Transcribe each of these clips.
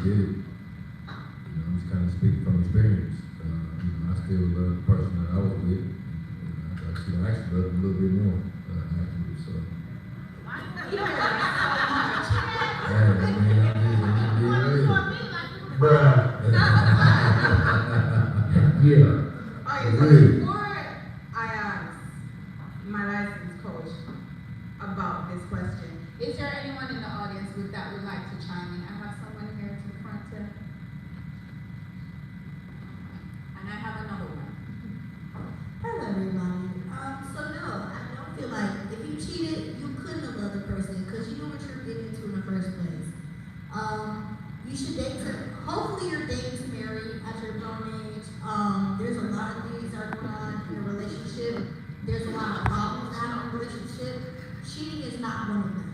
get it. I'm just kind of speaking from experience. I still love the person that I was with. I actually love him a little bit more afterwards. So. Bruh. Yeah. Alright, so before I ask my licensed coach about this question, is there anyone in the audience that would like to chime in? I have someone here to the front here. And I have another one. Hello, everybody. So no, I don't feel like if you cheated, you couldn't have loved the person because you know what you're getting into in the first place. You should date hopefully you're dating to marry at your grown age. There's a lot of things that are going on in a relationship. There's a lot of problems that happen in a relationship. Cheating is not one of them.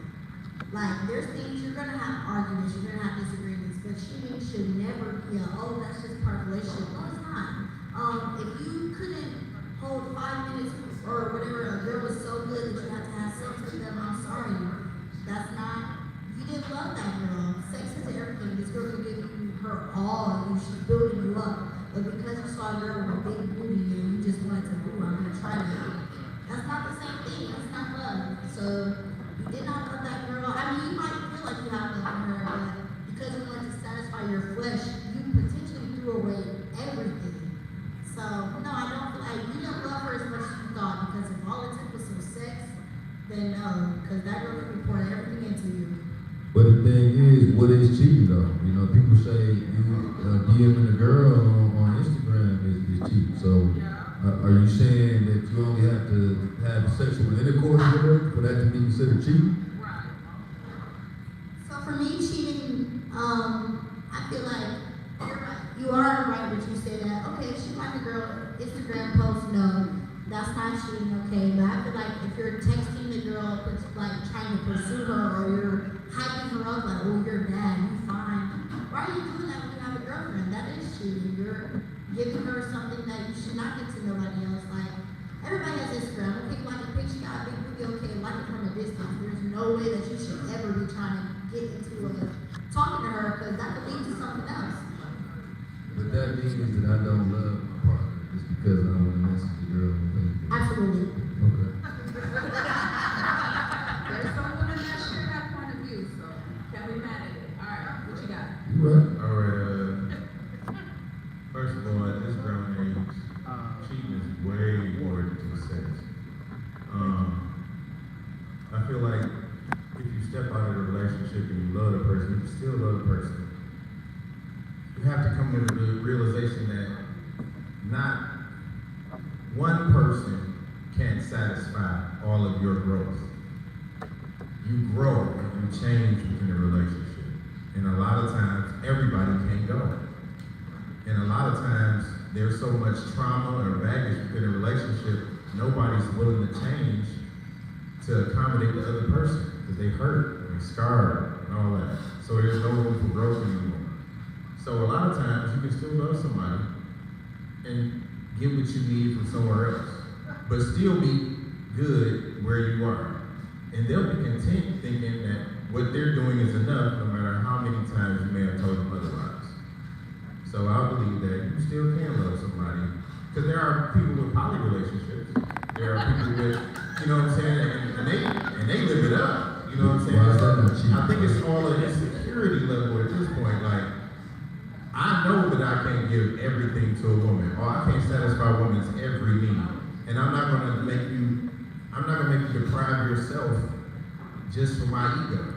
Like, there's things you're gonna have arguments, you're gonna have disagreements, but cheating should never be that's just part of the relationship. No, it's not. If you couldn't hold 5 minutes or whatever, a girl was so good that you had to have sex with them, I'm sorry. That's not, you didn't love that girl. Sex is everything. This girl can give you her all, and she's building you up. But because you saw a girl with a big booty and you just wanted to I'm gonna try that. That's not the same thing. That's not love. So you did not love that girl. I mean, you might feel like you have love for her, but because you wanted to satisfy your flesh, you potentially threw away everything. So no, I don't feel like you didn't love her as much as you thought, because if all it took was some sex, then no, because that girl could be pouring everything into you. But the thing is, what is cheating though? People say you DMing a girl on Instagram is cheating. So are you saying that you only have to have sexual intercourse with her for that to be considered cheating? Right. So for me, cheating, I feel like you're right. You are right when you say that. Okay, she like a girl, Instagram post, no, that's not cheating, okay. But I feel like if you're texting the girl, like trying to pursue her, or you're hyping her up, like, oh, you're bad, you fine. Why are you doing that when you have a girlfriend? That is cheating. You're giving her something that you should not give to nobody else. Like, everybody has Instagram. Okay, like a picture, got a big booty, okay, like it from a distance. There's no way that you should ever be trying to get into talking to her, because that could lead to something else. But that means that I don't love my partner just because I want to message the girl on Facebook. Absolutely. Okay. There's some women that share that point of view, so can we manage it? All right, what you got? You right. All right. First of all, at this grown age, cheating is way more than just sex. I feel like if you step out of a relationship and you love the person, you still love the person. You have to come to the realization that not one person can't satisfy all of your growth. You grow and you change within a relationship. And a lot of times, everybody can't go. And a lot of times, there's so much trauma or baggage within a relationship, nobody's willing to change to accommodate the other person, because they hurt, and scarred, and all that. So there's no room for growth anymore. So a lot of times, you can still love somebody and get what you need from somewhere else, but still be good where you are. And they'll be content thinking that what they're doing is enough, no matter how many times you may have told them otherwise. So I believe that you still can love somebody, because there are people with poly relationships. There are people with, you know what I'm saying, and they live it up. You know what I'm saying? I think it's all an insecurity level at this point. Like, I know that I can't give everything to a woman, or I can't satisfy a woman's every need, and I'm not gonna make you deprive yourself just for my ego.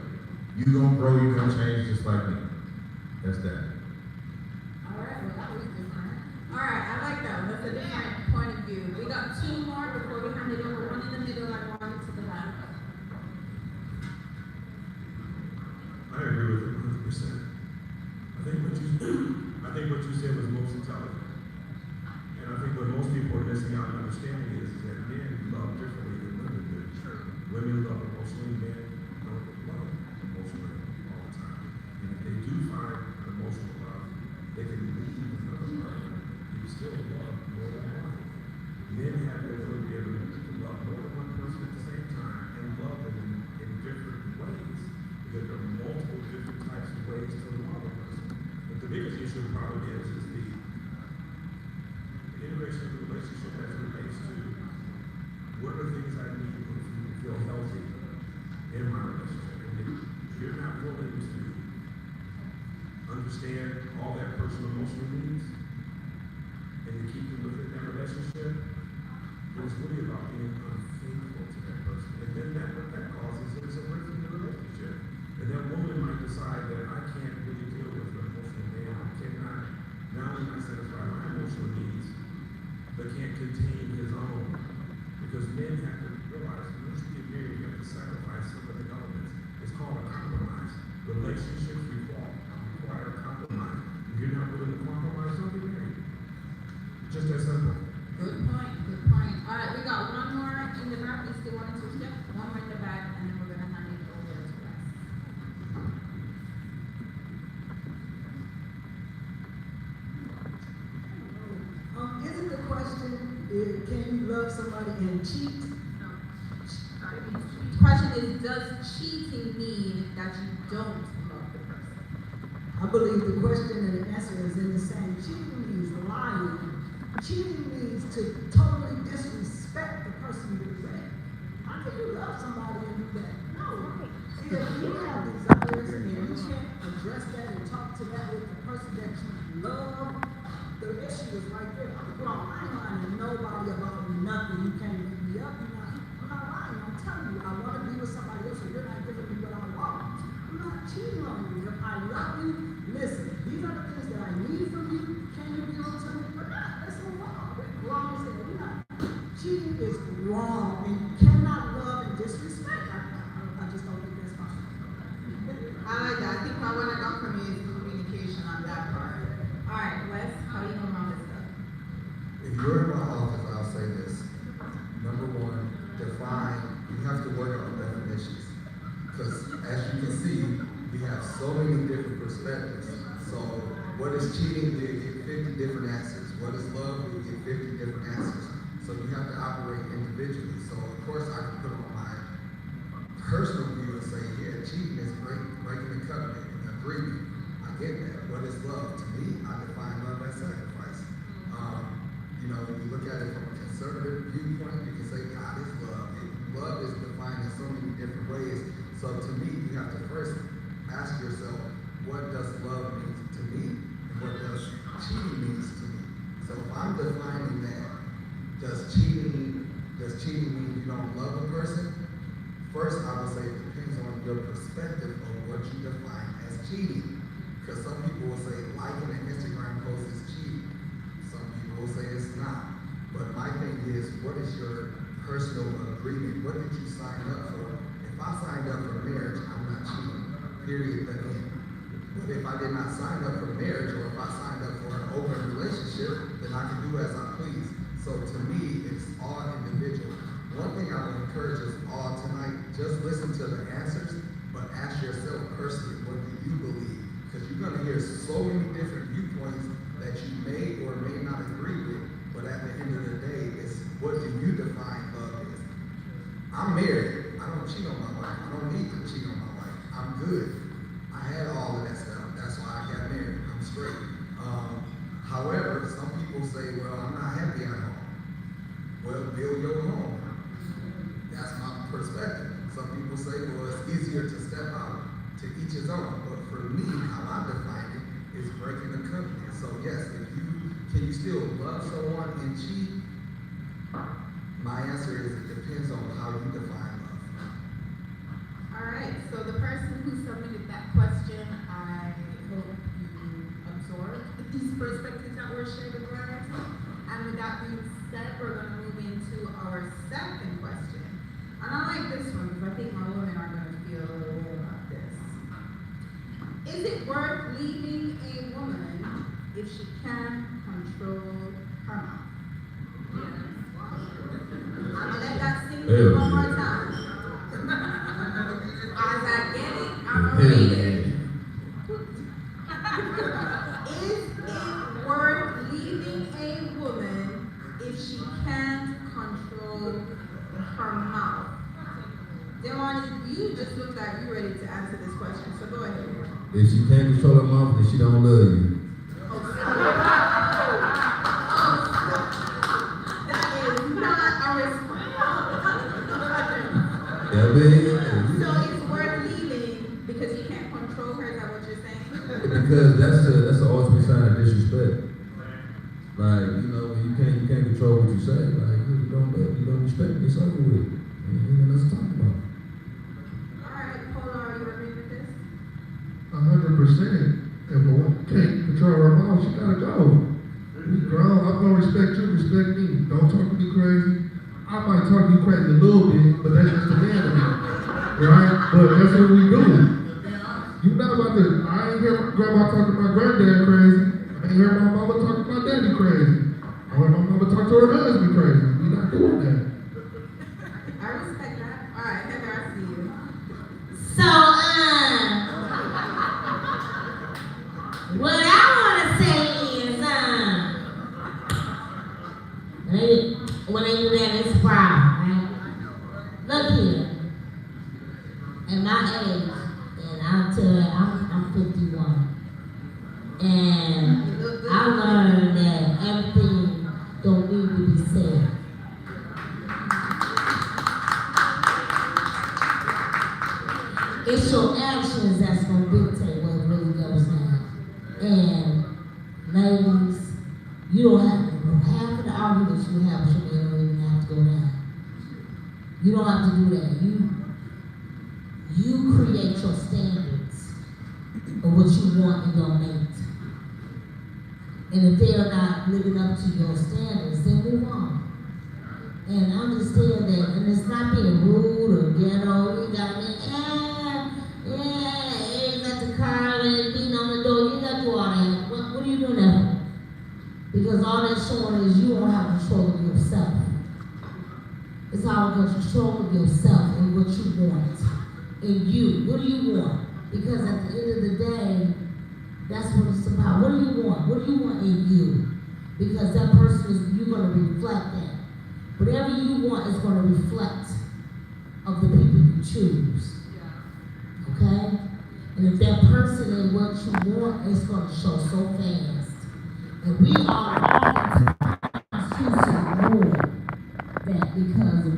You gonna grow, you gonna change just like me. That's that. All right, well, that was different. All right, I like that one. That's a different point of view. We got two more before we hand it over. One in the middle and one to the left. I agree with it 100%. I think what you said was most intelligent. And I think what most people are missing out on understanding is that men love differently than women do. Women love emotionally, men don't love emotionally all the time. And if they do find an emotional love, they can leave another partner. You still love more than one. Men have the ability to love more than one person at the same time and love them in different ways, because there are multiple different types of ways to love a person. integration probably is the integration of the relationship as it relates to what are the things I need to feel healthy in my relationship. And if you're not willing to understand all that personal emotional needs and to keep them within that relationship, then it's really about being unfaithful to that person. And then what that causes is a rift in the relationship. And that woman might decide that I can't really deal with an emotional man. I cannot not only satisfy my emotional needs, but can't contain his own. Because men have to realize that once you get married, you have to sacrifice some of the elements. It's called a compromise. Relationships require a compromise. If you're not willing to compromise, don't get married. Just that simple. Good point, good point. All right, we got one more in the back. You still wanted to step? One more in the back, and then we're gonna hand it over to Wes. Isn't the question, can you love somebody and cheat? No. The question is, does cheating mean that you don't love the person? I believe the question and the answer is in the same. Cheating means lying. Cheating means to totally disrespect the person you're with. How can you love somebody and do that? No. See, if you have desires and you can't address that and talk to that with the person that you love, the issue is right there. I ain't lying to nobody about nothing. You can't make me up. I'm not lying. I'm telling you, I want to be with somebody else, and you're not giving me what I want. I'm not cheating on you. If I love you, listen, these are the things that I need from you. Can you give them to me or not? Let's move on. We're wrong as hell. We're not. Cheating is wrong, and you cannot love and disrespect. I just don't think that's possible. I like that. I think what I want to know from you is communication on that part. All right, Wes, how do you go around this stuff? If you're in my office, I'll say this. Number one, define, you have to work on definitions. Because as you can see, we have so many different perspectives. So what is cheating? We get 50 different answers. What is love? We get 50 different answers. So you have to operate individually. So of course I can put on my personal view and say, yeah, cheating is breaking the covenant and agreement. I get that. What is love? To me, I define love as sacrifice. When you look at it from a conservative viewpoint, you can say God is love. Love is defined in so many different ways. So to me, you have to first ask yourself, what does love mean to me? And what does cheating mean to me? So if I'm defining that, does cheating mean you don't love a person? First, I would say it depends on your perspective of what you define as cheating. Because some people will say liking an Instagram post is cheating. Some people will say it's not. But my thing is, what is your personal agreement? What did you sign up for? If I signed up for marriage, I'm not cheating. Period. The end. But if I did not sign up for marriage, or if I signed up for an open relationship, then I can do as I please. So to me, it's all individual. One thing I would encourage us all tonight, just listen to the answers, but ask yourself personally, what do you believe? Because you're going to hear so many different viewpoints that you may or may not agree with, but at the end of the day, it's what do you define love is? I'm married. I don't cheat on my wife. I don't need to cheat on my wife. I'm good. I had all of that stuff. That's why I got married. I'm straight. However, some people say, well, I'm not happy at home. Well, build your home. That's my perspective. Some people say, well, it's easier to step out, to each his own. But for me, how I define it is breaking the covenant. So yes, can you still love someone and cheat? My answer is it depends on how you define love. All right, so the person who submitted that question, I hope you absorbed these perspectives that were shared with us. And with that being said, we're going to move into our second question. And I like this one because I think my women are going to feel a little way about this. Is it worth leaving a woman if she can't control her mouth? I'm going to let that sink in one more time. As I get it, I'm going to read it. Is it worth leaving a woman if she can't control her mouth? Devon, you just look like you're ready to answer this question, so go ahead. If she can't control her mouth, then she don't love you. man. So it's worth leaving because you can't control her, is that what you're saying? Because that's the ultimate sign of disrespect. Like, you know, when you can't control what you say, like you don't respect me, it's over with. And you know, let's talk about it. Alright, Polar, are you agreeing with this? 100%. If a woman can't control her mouth, she gotta go. We grown. I'm gonna respect you, respect me. Don't talk to me crazy. I might talk to you crazy a little bit, but that's just the man of me. Right? But that's what we do. You not about to, I ain't hear my grandma talk to my granddad crazy. I ain't hear my mama talk to my daddy crazy. I heard my mama talk to her husband crazy. We not doing that. I respect that. Alright, Heather, I see you. So, what I want to say is, when I do that, it's proud, right? Look here, at my age, and I'll tell you, I'm 51, and I learned that everything don't need to be said. It's your actions that's gonna dictate what really goes down. And ladies, you don't have to, half of the arguments you have with your man don't even have to go down. You don't have to do that. You create your standards of what you want in your mate. And if they're not living up to your standards, then move on. And understand that, and it's not being rude or ghetto. You gotta be, you got the car and beating on the door. You got to do all that. What are you doing that for? Because all that's showing is you don't have control of yourself. It's all about control of yourself and what you want. And you, what do you want? Because at the end of the day, that's what it's about. What do you want? What do you want in you? Because that person is, you're going to reflect that. Whatever you want is going to reflect of the people you choose. Okay? And if that person ain't what you want, it's going to show so fast. And we are all choosing more that because of